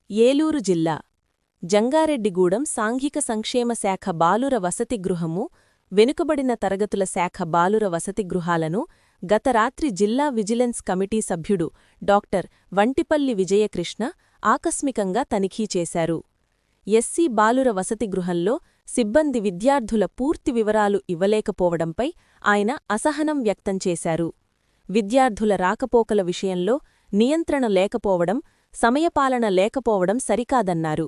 ఏలూరు జిల్లా జంగారెడ్డిగూడెం సాంఘిక సంక్షేమ శాఖ బాలుర వసతి గృహము, వెనుకబడిన తరగతుల శాఖ బాలుర వసతి గృహాలను గత రాత్రి జిల్లా విజిలెన్స్ కమిటీ సభ్యుడు డాక్టర్ వంటిపల్లి విజయకృష్ణ ఆకస్మికంగా తనిఖీ చేశారు. ఎస్సీ బాలుర వసతి గృహంలో సిబ్బంది విద్యార్థుల పూర్తి వివరాలు ఇవ్వలేకపోవడంపై ఆయన అసహనం వ్యక్తం చేశారు. విద్యార్థుల రాకపోకల విషయంలో నియంత్రణ లేకపోవడం, సమయపాలన లేకపోవడం సరికాదన్నారు.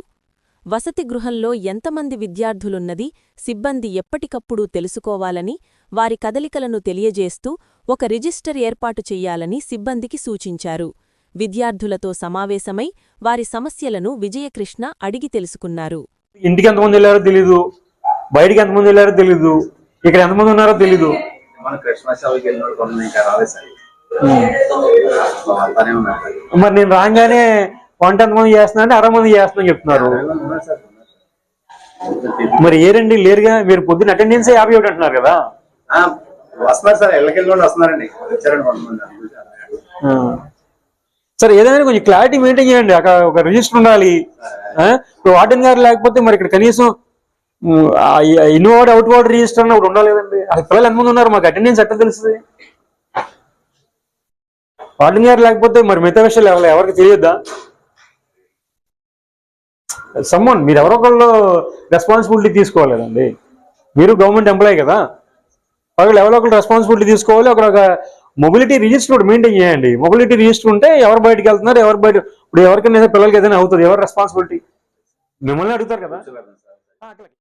వసతి గృహంలో ఎంతమంది విద్యార్థులున్నది సిబ్బంది ఎప్పటికప్పుడు తెలుసుకోవాలని, వారి కదలికలను తెలియజేస్తూ ఒక రిజిస్టర్ ఏర్పాటు చెయ్యాలని సిబ్బందికి సూచించారు. విద్యార్థులతో సమావేశమై వారి సమస్యలను విజయకృష్ణ అడిగి తెలుసుకున్నారు. ఇంటికి ఎంతమంది వెళ్ళారో తెలీదు, బయటికి ఎంతమంది వెళ్ళారో తెలీదు, ఇక్కడ ఎంతమంది ఉన్నారో తెలీదు. మరి నేను రాగానే 110 మంది చేస్తున్నా 60 మంది చేస్తున్నా చెప్తున్నారు. మరి ఏరండి లేరుగా, మీరు పొద్దున్న అటెండెన్స్ 51 అంటున్నారు కదా. సరే ఏదైనా కొంచెం క్లారిటీ మెయింటైన్ చేయండి. అక్కడ ఒక రిజిస్టర్ ఉండాలి. ఇప్పుడు వార్డెన్ గారు లేకపోతే మరి ఇక్కడ కనీసం ఇన్వర్డ్ అవుట్ వర్డ్ రిజిస్టర్ అన్న ఒకటి ఉండాలి కదండి. అది పిల్లలు ఎంతమంది ఉన్నారు మాకు అటెండెన్స్ ఎట్లా తెలుస్తుంది? వార్డెన్ గారు లేకపోతే మరి మిగతా విషయాలు ఎవరికి తెలియద్దా? సమ్మన్ మీరు ఎవరొకళ్ళు రెస్పాన్సిబిలిటీ తీసుకోవాలి కదండి. మీరు గవర్నమెంట్ ఎంప్లాయీ కదా, వాళ్ళు ఎవరో ఒకళ్ళు రెస్పాన్సిబిలిటీ తీసుకోవాలి. ఒక మొబిలిటీ రిజిస్టర్ ఒకటి మెయింటైన్ చేయండి. మొబిలిటీ రిజిస్టర్ ఉంటే ఎవరు బయటకు వెళ్తున్నారు, ఎవరు బయట ఇప్పుడు ఎవరికైనా పిల్లలకి ఏదైనా అవుతుంది, ఎవరు రెస్పాన్సిబిలిటీ మిమ్మల్ని అడుగుతారు కదా.